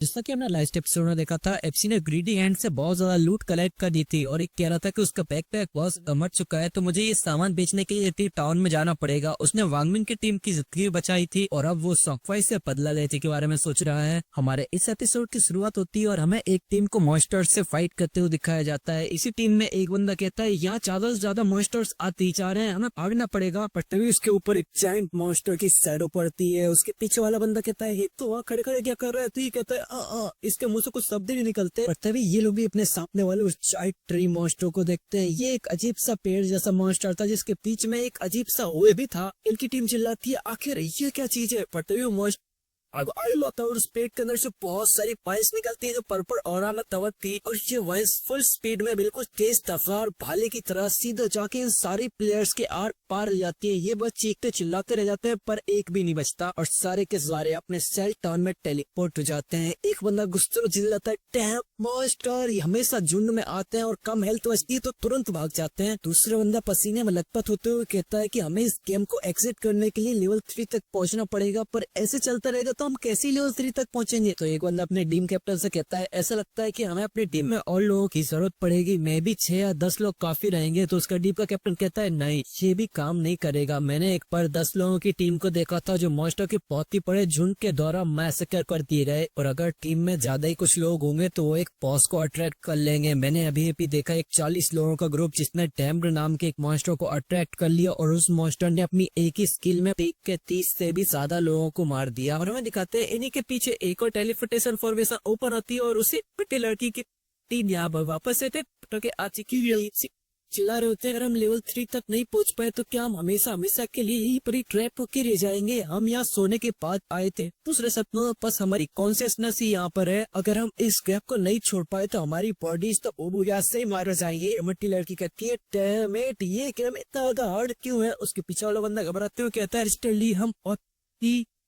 जैसा कि हमने लास्ट एपिसोड में देखा था, एफसी ने ग्रीडी हैंड से बहुत ज्यादा लूट कलेक्ट कर दी थी और एक कह रहा था कि उसका बैकपैक बहुत मर चुका है, तो मुझे ये सामान बेचने के लिए टाउन में जाना पड़ेगा। उसने वांगमिन की टीम की जिंदगी बचाई थी और अब वो सॉकवाई से बदला लेने के बारे में सोच रहा है। हमारे इस एपिसोड की शुरुआत होती है और हमें एक टीम को मॉन्स्टर्स से फाइट करते हुए दिखाया जाता है। इसी टीम में एक बंदा कहता है यहाँ ज्यादा से ज्यादा मॉन्स्टर्स आते जा रहे हैं, हमें भागना पड़ेगा। पर तभी उसके ऊपर एक जायंट मॉन्स्टर की शैडो पड़ती है। उसके पीछे वाला बंदा कहता है तो वहाँ खड़े खड़े क्या कर रहा है, तो ये कहता है इसके मुंह से कुछ शब्द ही नहीं निकलते। पर तभी ये लोग भी अपने सामने वाले उस जायंट ट्री मॉन्स्टर को देखते हैं। ये एक अजीब सा पेड़ जैसा मॉन्स्टर था जिसके बीच में एक अजीब सा हुए भी था। इनकी टीम चिल्लाती है आखिर ये क्या चीज है। पर तभी वो मॉन्स्टर आता और उस पेट के अंदर से बहुत सारी वाइस निकलती है जो पर्पल और में तवक थी, और ये वाइस फुल स्पीड में बिल्कुल तेज रफ्तार भाले की तरह सीधा जाके इन सारे प्लेयर्स के आर पार ले जाती है। ये बस चीखते चिल्लाते रह जाते हैं पर एक भी नहीं बचता और सारे के सारे अपने सेल टाउन में टेलीपोर्ट हो जाते हैं। एक बंदा गुस्से में चिल्लाता है डैम मॉन्स्टर, ये हमेशा झुंड में आते हैं और कम हेल्थ बचती है तो तुरंत भाग जाते हैं। दूसरा बंदा पसीने में लथपथ होते हुए कहता है कि हमें इस गेम को एग्जिट करने के लिए लेवल 3 तक पहुंचना पड़ेगा, पर ऐसे चलता रहेगा तो हम कैसे लेवल 3 तक पहुंचेंगे। तो एक बंदा अपने टीम कैप्टन से कहता है ऐसा लगता है कि हमें अपनी टीम में और लोगों की जरूरत पड़ेगी, मैं भी 6 या 10 लोग काफी रहेंगे। तो उसका टीम का कैप्टन कहता है नहीं, ये भी काम नहीं करेगा। मैंने एक बार 10 लोगों की टीम को देखा था जो मॉन्स्टर के बहुत ही बड़े झुंड के द्वारा मैसेकर कर दिए गए, और अगर टीम में ज्यादा ही कुछ लोग होंगे तो वो एक बॉस को अट्रैक्ट कर लेंगे। मैंने अभी देखा एक 40 लोगों का ग्रुप जिसने डैम्ड नाम के एक मॉन्स्टर को अट्रैक्ट कर लिया और उस मॉन्स्टर ने अपनी एक ही स्किल में पीक के 30 से भी ज्यादा लोगों को मार दिया। और हमें दिखाते हैं इन्हीं के पीछे एक और टेलीपोर्टेशन फॉर्मेशन ओपन होती है और उसी पिट्टी लड़की की टीम यहाँ पर वापस से चिल्ला रहे होते हैं अगर हम लेवल 3 तक नहीं पहुंच पाए तो क्या हम हमेशा हमेशा के लिए यही पर ट्रैप होके रह जाएंगे। हम यहाँ सोने के बाद आए थे, दूसरे सपनों बस हमारी कॉन्शियसनेस ही यहाँ पर है। अगर हम इस गैप को नहीं छोड़ पाए तो हमारी बॉडीज तो ओबूया से ही मार जाएंगे। मिट्टी लड़की कहती है डैमेट ये गेम इतना हार्ड क्यों है। उसके पीछे वाला बंदा घबराते हुए कहता है स्टर्ली हम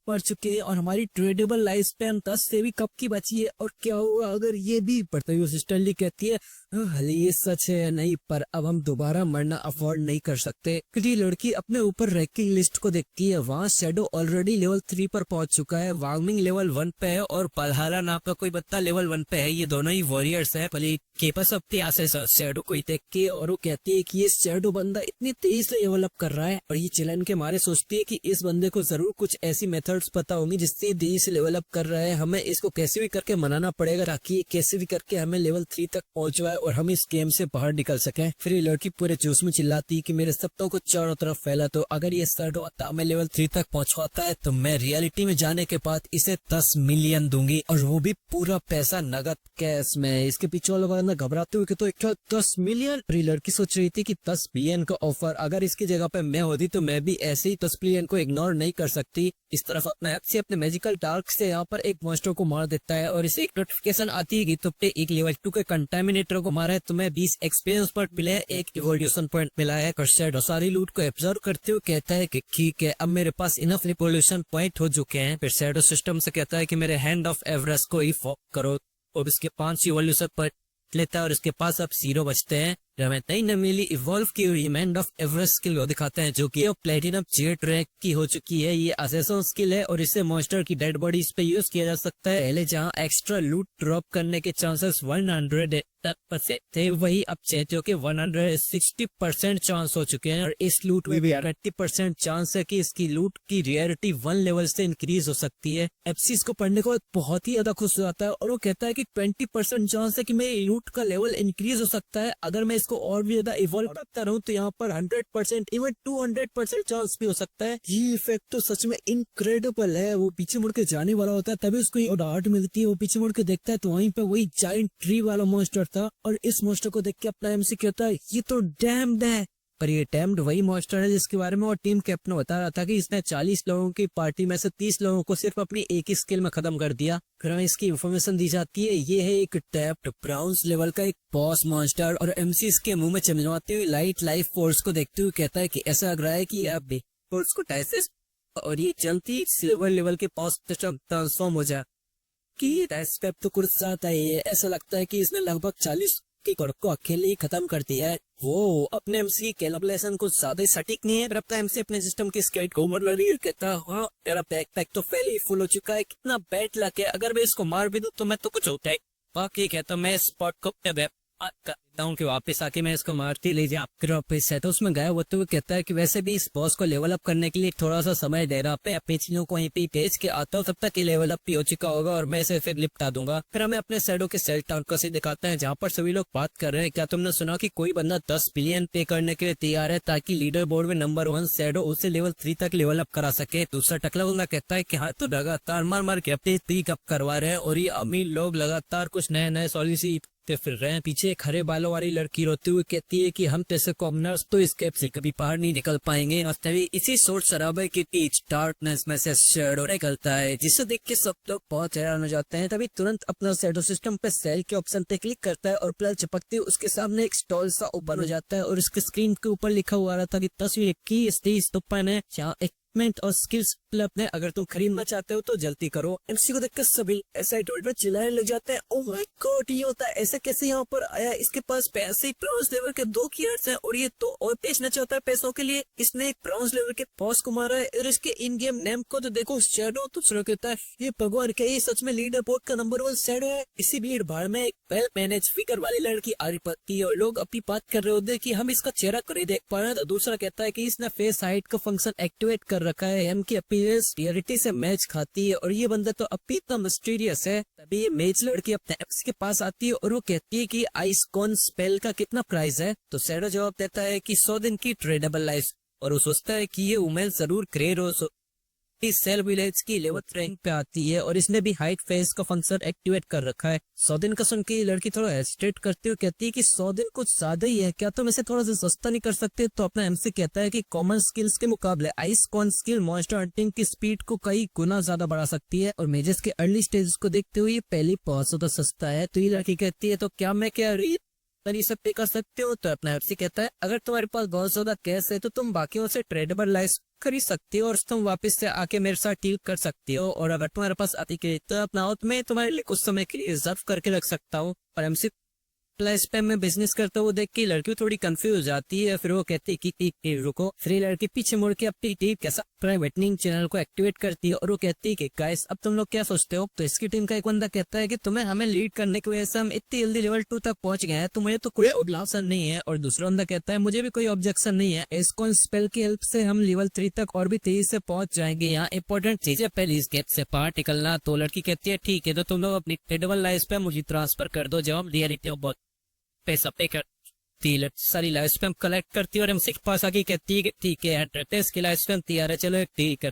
पढ़ चुके हैं और हमारी ट्रेडेबल लाइफ स्पैन 10 से भी कब की बची है, और क्या हुआ अगर ये भी। पढ़ते हुए स्टर्ली कहती है भले ये सच है नहीं, पर अब हम दोबारा मरना अफोर्ड नहीं कर सकते। क्योंकि लड़की अपने ऊपर रैंकिंग लिस्ट को देखती है, वहाँ शेडो ऑलरेडी लेवल 3 पर पहुंच चुका है, वार्मिंग लेवल 1 पे है और पलहारा नाम का कोई बत्ता लेवल 1 पे है। ये दोनों ही वॉरियर्स है। भले के पास अपने आसे शेडो को देख के और वो कहती है कि ये शेडो बंदा इतनी तेज से डेवलप कर रहा है, और ये चिलन के मारे सोचती है कि इस बंदे को जरूर कुछ ऐसी मेथड्स पता होंगी जिससे तेजी से डेवलप कर रहा है। हमें इसको कैसे भी करके मनाना पड़ेगा ताकि कैसे भी करके हमें लेवल 3 तक पहुंचवाए और हम इस गेम से बाहर निकल सके। फिर ये लड़की पूरे जोश में चिल्लाती है कि मेरे सपनों को चारों तरफ फैला तो अगर ये शेडो हमें लेवल 3 तक पहुंचवाता है तो मैं रियलिटी में जाने के बाद इसे 10 मिलियन दूंगी, और वो भी पूरा पैसा नगद कैश में। इसके पीछे वाला घबराते हुए तो 10 मिलियन। लड़की सोच रही थी कि 10 बिलियन का ऑफर, अगर इसकी जगह पे मैं होती तो मैं भी ऐसे ही 10 बिलियन को इग्नोर नहीं कर सकती। इस तरफ अपने मैजिकल डार्क से यहाँ पर एक मॉन्स्टर को मार देता है और इसे एक नोटिफिकेशन आती है कि तुमने एक लेवल 2 के कंटामिनेटर को मारा है, तुम्हें 20 एक्सपीरियंस पॉइंट मिले हैं, एक इवोल्यूशन पॉइंट मिला है। कर्सेड सारी लूट को ऑब्जर्व करते हुए कहता है कि ठीक है अब मेरे पास इनफ रिवोल्यूशन पॉइंट हो चुके हैं। फिर शैडो सिस्टम से कहता है कि मेरे हैंड ऑफ एवरेस्ट को ही फॉक करो, और इसके 5 इवोल्यूशन पॉइंट लेता है और इसके पास अब 0 बचते हैं। हमें नई नवीली इवॉल्व की हुई हैंड ऑफ एवरेस्ट स्किल को दिखाते हैं जो कि प्लेटिनम जेट रैंक की हो चुकी है। ये असेसन स्किल है और इसे मॉन्स्टर की डेड बॉडीज पे यूज किया जा सकता है। पहले जहां एक्स्ट्रा लूट ड्रॉप करने के चांसेस 100% थे, वही अब चेतो के 160% चांस हो चुके हैं, और इस लूट में भी 30% चांस है कि इसकी लूट की रेयरिटी 1 लेवल से इंक्रीज हो सकती है। एफसी इसको पढ़ने को बहुत ही ज्यादा खुश हो जाता है और वो कहता है कि 20% चांस है कि मेरी लूट का लेवल इंक्रीज हो सकता है। अगर मैं इसको और भी ज्यादा इवॉल्व करता रहूं तो यहाँ पर 100% इवन 200% चांस भी हो सकता है। ये इफेक्ट तो सच में इनक्रेडिबल है। वो पीछे मुड़ के जाने वाला होता है तभी उसको डार्ट मिलती है, वो पीछे मुड़ के देखता है तो वहीं पे वही जायंट ट्री वाला मॉन्स्टर था, और इस मॉन्स्टर को देख के अपना एमसी कहता है ये तो डैम्ड है। पर ये डैम्ड वही मॉन्स्टर है जिसके बारे में वो टीम कैप्टन बता रहा था कि इसने 40 लोगों की पार्टी में से 30 लोगों को सिर्फ अपनी एक ही स्किल में खत्म कर दिया। फिर हमें इसकी इन्फॉर्मेशन दी जाती है ये है एक टैप्ड ब्राउन्स लेवल का एक बॉस मॉन्स्टर, और एमसी इसके मुंह में चमचमाते हुए लाइट लाइफ फोर्स को देखते हुए कहता है कि ऐसा लग रहा है कि आप फोर्स को डायसेस और ये जल्दी सिल्वर लेवल के बॉस ट्रांसफॉर्म हो जाए कि तो कुछ ज्यादा ही है। ऐसा लगता है कि इसने लगभग 40 की गढ़ को अकेले ही खत्म कर दिया है। वो अपने एमसी कैलकुलेशन कुछ ज्यादा सटीक नहीं है, पर अपना एमसी अपने सिस्टम की स्केट को उमर रही है, कहता है हाँ तेरा बैकपैक तो पहले ही फुल हो चुका है, कितना बैट लग है, अगर मैं इसको मार भी दूं तो मैं तो कुछ होता है। बाकी कहता मैं स्पॉट को कर देता हूँ कि वापस आके मैं इसको मारती लीजिए आपके वापस है। तो उसमें गया वो तो कहता है कि वैसे भी इस बॉस को लेवल अप करने के लिए थोड़ा सा समय दे रहा है, अपनी चीजों को वहीं पे भेज के आता हूँ, तब तक ये लेवल अप भी हो चुका होगा और मैं इसे फिर लिपटा दूंगा। फिर हमें अपने शैडो के सेल टाउन को से दिखाते हैं जहाँ पर सभी लोग बात कर रहे हैं, क्या तुमने सुना कि कोई बंदा 10 बिलियन पे करने के लिए तैयार है ताकि लीडर बोर्ड में नंबर 1 शैडो उसे लेवल 3 तक लेवल अप करा सके। दूसरा टकला बंदा कहता है कि हाँ तो लगातार मार मार के अपने 3 अप करवा रहे हैं और ये अमीर लोग लगातार कुछ नए नए सॉल्यूशन फिर रहे हैं। पीछे एक हरे बालों वाली लड़की रोते हुए कहती है कि हम जैसे कॉमनर्स तो इस कैप से कभी बाहर नहीं निकल पाएंगे। तभी इसी शोर शराबे के बीच डार्कनेस में से शैडो निकलता है, जिसे देख के सब लोग बहुत हैरान हो जाते हैं। तभी तुरंत अपना शैडो सिस्टम पे सेल के ऑप्शन पे क्लिक करता है और प्लस चपकते उसके सामने एक स्टॉल सा ओपन हो जाता है और उसके स्क्रीन के ऊपर लिखा हुआ रहा था कि तस्वीर की स्टेज तो है जहाँ एक और स्किल्स अपने अगर तुम खरीदना चाहते हो तो जल्दी करो। एमसी को देखकर सभी ऐसा में चिल्लाने लग जाते हैं, ओह माय गॉड ये होता है, ऐसा कैसे यहाँ पर आया, इसके पास पैसे ही ब्रॉन्ज लेवल के 2 कीयर्स हैं और ये तो और बेचना चाहता है पैसों के लिए, इसने एक ब्रॉन्ज लेवल के बॉस को मारा है और इसके इन गेम नेम को तो देखो शैडो। तो सुनो कहता है ये भगवान क्या ये सच में लीडर बोर्ड का नंबर 1 शैडो है। इसी भीड़ भाड़ में एक वेल मैनेज फिगर वाली लड़की आ रही पड़ती है और लोग अपनी बात कर रहे होते हैं कि हम इसका चेहरा कर ही देख पा रहे हैं। तो दूसरा कहता है कि इसने फेस हाइड का फंक्शन एक्टिवेट कर रखा है, एम की अपीयरेंस रियलिटी से मैच खाती है और ये बंदा तो अभी इतना मिस्टीरियस है। तभी ये मेज लड़की अपने एप्स के पास आती है और वो कहती है कि आइस कॉन स्पेल का कितना प्राइस है। तो शैडो जवाब देता है कि 100 दिन की ट्रेडेबल लाइफ और वो सोचता है कि ये उमेर जरूर क्रेर हो। इस सेल विलेज की 11th रैंक पे आती है और इसने भी हाइट फेस का फंक्शन एक्टिवेट कर रखा है। 100 दिन का सुन के लड़की थोड़ा हेजिटेट करती हुई कहती है कि 100 दिन कुछ ज्यादा ही है, क्या तुम इसे थोड़ा सा सस्ता नहीं कर सकते। तो अपना एमसी कहता है कि कॉमन स्किल्स के मुकाबले icon skill monster hunting की स्पीड को कई गुना ज्यादा बढ़ा सकती है और मेजेस के अर्ली स्टेज को देखते हुए पहले बहुत ज्यादा सस्ता है। तो ये लड़की कहती है तो क्या मैं क्या ये सब पे कर सकते हो। तो अपना एफसी कहता है अगर तुम्हारे पास बहुत ज्यादा कैश है तो तुम बाकियों से ट्रेडेबल लाइफ खरीद सकती हो और तुम वापस से आके मेरे साथ डील कर सकती हो, और अगर तुम्हारे पास आती के तो अपना हो तो मैं तुम्हारे लिए कुछ समय के लिए रिजर्व करके रख सकता हूँ। और एमसी प्लस पे में बिजनेस करता हुआ देख के लड़की थोड़ी कंफ्यूज हो जाती है। फिर वो कहती है कि रुको। फिर लड़की पीछे मुड़ के अपनी टीम के साथ प्राइवेट टीम चैनल को एक्टिवेट करती है और वो कहती है कि गाइस अब तुम लोग क्या सोचते हो। तो इसकी टीम का एक बंदा कहता है कि तुम्हें हमें लीड करने की वजह से हम इतनी जल्दी लेवल 2 तक पहुंच गए हैं तो मुझे तो कोई ऑब्जेक्शन नहीं है। और दूसरा बंदा कहता है मुझे भी कोई ऑब्जेक्शन नहीं है, एस्कॉन स्पेल की हेल्प से हम लेवल 3 तक और भी तेजी से पहुंच जाएंगे। यहाँ इंपॉर्टेंट चीज है पहले इस गेट से बाहर निकलना। तो लड़की कहती है ठीक है तो तुम लोग अपनी ट्रेडेबल लाइफ पे मुझे ट्रांसफर कर दो, जब हम रियलिटी बहुत पैसा पे करती है। सारी लाइफ स्पैम कलेक्ट करती है और एमसी के पास आके कहती है कि ठीक है एड्रेस की लाइफ स्पैम तैयार है, चलो ठीक है।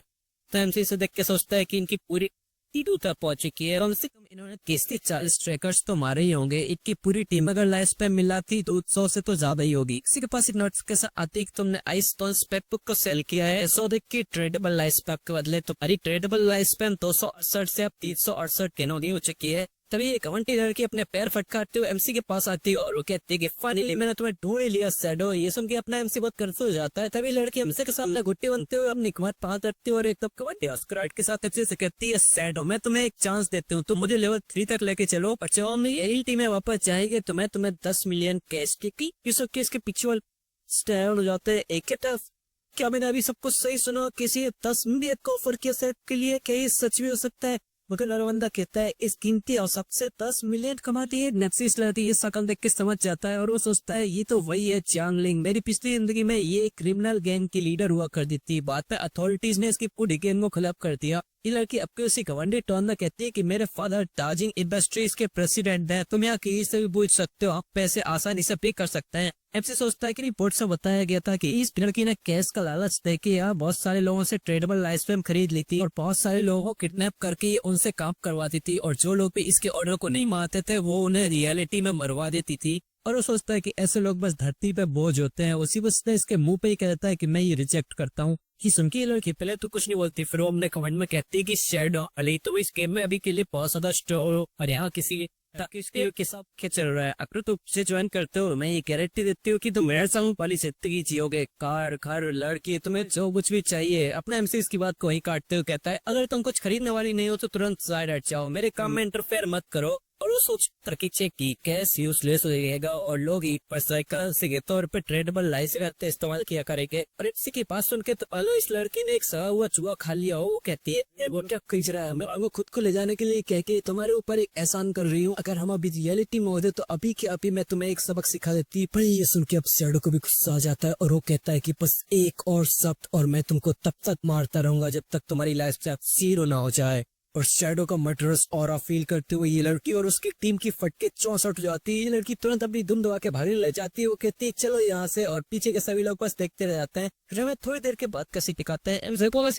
तो एमसी से देख के सोचता है कि इनकी पूरी टीम तक पहुंच चुकी है, कम से कम इन्होंने 40 ट्रैकर्स तो मारे ही होंगे। इनकी पूरी टीम अगर लाइफ स्पैम मिलाती तो 100 से तो ज्यादा ही होगी। किसी के पास एक नोटिफिकेशन आती कि तुमने आइस टोन स्पेप बुक को सेल किया है, 100 देख की ट्रेडेबल लाइफ स्पैम के बदले तुम्हारी ट्रेडेबल लाइफ स्पैम 268 से अब 368 कैनोनी हो चुकी है। तभी एक घंटी लड़की अपने पैर फटकारते हुए एमसी के पास आती है और वो कहती है कि फाइनली मैंने तुम्हें ढूंढ लिया शैडो। ये सुन के अपना एमसी बहुत कंफ्यूज हो जाता है। तभी लड़की एमसी के सामने घुट्टी बनते हुए अपनी कमर पार करती है और एकदम कबड्डी अस्कराट के साथ एमसी से कहती है शैडो मैं तुम्हें एक चांस देती हूँ, तुम मुझे लेवल 3 तक लेके चलो, पर जब हम यही टीम में वापस जाएंगे तो मैं तुम्हें 10 मिलियन कैश की इसके पीछे वाले स्टैंड हो जाते हैं एक तरफ। क्या मैंने अभी सब कुछ सही सुना? किसी 10 मिलियन का ऑफर किया सेट के लिए, क्या ये सच भी हो सकता है? मगर नरवंदा कहता है इस कीमती और सबसे 10 मिलियन कमाती है। नेप्सिस लड़की ये शकल देख के समझ जाता है और वो सोचता है ये तो वही है चांगलिंग, मेरी पिछली जिंदगी में ये क्रिमिनल गैंग की लीडर हुआ करती थी। बाद में अथॉरिटीज ने इसकी पूरी गैंग को खिलाफ कर दिया। ये लड़की अब के उसी घमंडी टोन में कहती है कि मेरे फादर टाजिंग इंडस्ट्रीज के प्रेसिडेंट हैं, तुम यहाँ किसी से भी पूछ सकते हो, आप पैसे आसानी से पे कर सकते हैं। एमसी सोचता है कि रिपोर्ट से बताया गया था कि इस लड़की ने कैश का लालच देके यहाँ बहुत सारे लोगों से ट्रेडेबल लाइफ स्पैम खरीद ली थी और बहुत सारे लोगों को किडनैप करके उनसे काम करवाती थी, और जो लोग भी इसके ऑर्डर को नहीं मानते थे वो उन्हें रियलिटी में मरवा देती थी। और वो सोचता है कि ऐसे लोग बस धरती पे बोझ होते हैं। उसी वजह इसके मुंह पे ही कहता है कि मैं ये रिजेक्ट करता हूँ। कि सुन के लड़की पहले तो कुछ नहीं बोलती, फिर वो अपने कमेंट में कहती है कि शैडो अली तो इस गेम में अभी के लिए बहुत ज्यादा स्ट्रॉन्ग हो और यहाँ किसी ताकि इसके के साथ क्या चल रहा है, अगर तुम से ज्वाइन करते हो मैं ये गारंटी देती हूँ कि तुम मेरे साथ वाली जिंदगी जियोगे, कार घर लड़की तुम्हें जो कुछ भी चाहिए। अपने एमसी इसकी बात को वही काटते हुए कहता है अगर तुम कुछ खरीदने वाली नहीं हो तो तुरंत साइड हट जाओ, मेरे काम में इंटरफेयर मत करो। और वो सोच करके चेक की कैश यूजलेस हो जाएगा और लोग पर करेंसी के तौर पे ट्रेडेबल लाइसेंस इस्तेमाल किया करेंगे। और इसी के पास सुन के तो पालो इस लड़की ने एक सड़ा हुआ चूहा खा लिया हो। वो कहती है वो क्या खींच रहा है, मैं वो खुद को ले जाने के लिए कह के तुम्हारे ऊपर एक एहसान कर रही हूँ। अगर हम अभी रियलिटी में होते तो अभी के अभी मैं तुम्हें एक सबक सिखा देती। पर ये सुन के अब शैडो को भी गुस्सा आ जाता है और वो कहता है कि बस एक और शब्द और मैं तुमको तब तक मारता रहूंगा जब तक तुम्हारी लाइफ से जीरो ना हो जाए। और शैडो का मर्डरस ऑरा फील करते हुए ये लड़की और उसकी टीम की फटके 64 हो जाती है। ये लड़की तुरंत अपनी धुन दबा के भागने लग जाती है। वो कहती है चलो यहाँ से, और पीछे के सभी लोग बस देखते रह जाते हैं। फिर हमें थोड़ी देर के बाद कैसे टिकाते हैं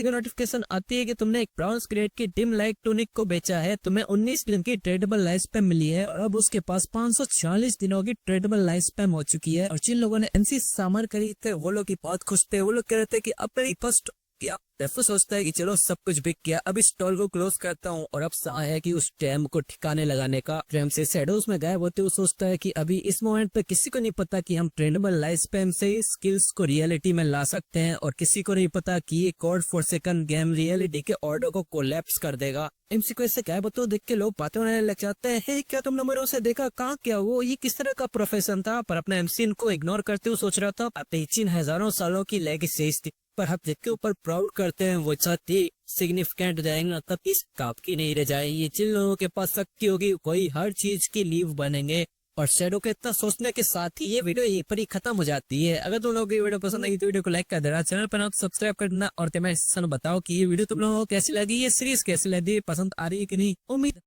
नोटिफिकेशन आती है कि तुमने एक ब्राउन ग्रेड की डिम लाइट टूनिक को बेचा है, तुम्हें 19 दिन की ट्रेडेबल लाइफ स्पैम मिली है और अब उसके पास 546 दिनों की ट्रेडेबल लाइफ स्पैम हो चुकी है। और जिन लोगों ने एनसी सामान खरीदते वो लोग बहुत खुश थे। वो लोग कह रहे थे कि अब मेरी फर्स्ट क्या डेफो सोचता है कि चलो सब कुछ बिक गया, अब इस स्टॉल को क्लोज करता हूँ। और अब समय है कि उस टैम को ठिकाने लगाने का। फ्रेम से शैडोज में गायब होते हुए सोचता है कि अभी इस मोमेंट पे किसी को नहीं पता कि हम ट्रेंडेबल लाइफ स्पैम से स्किल्स को रियलिटी में ला सकते हैं, और किसी को नहीं पता कि ये code for second game reality के ऑर्डर को कोलैप्स कर देगा। एमसी को ऐसे गायब होते देख के लोग बातें होने लग जाते हैं। हे क्या तुमने मेरे से देखा, कहाँ क्या वो, ये किस तरह का प्रोफेशन था। पर अपने एमसी को इग्नोर करते हुए सोच रहा था पेचिन हजारों सालों की लेगेसी थी, पर हम जिसके ऊपर प्राउड करते हैं वो चाहती सिग्निफिकेंट हो जाएंगे, तब इस काप की नहीं रह जाएगी। जिन लोगों के पास शक्ति होगी कोई हर चीज की लीव बनेंगे। और शैडो के इतना सोचने के साथ ही ये वीडियो यहीं पर ही खत्म हो जाती है। अगर तुम लोगों को ये वीडियो पसंद आई तो वीडियो को लाइक कर देना, चैनल पर ना तो सब्सक्राइब करना, और तुम्हें बताओ कि ये वीडियो तुम लोगों को कैसी लगी, ये सीरीज कैसी लगी, पसंद आ रही है कि नहीं। उम्मीद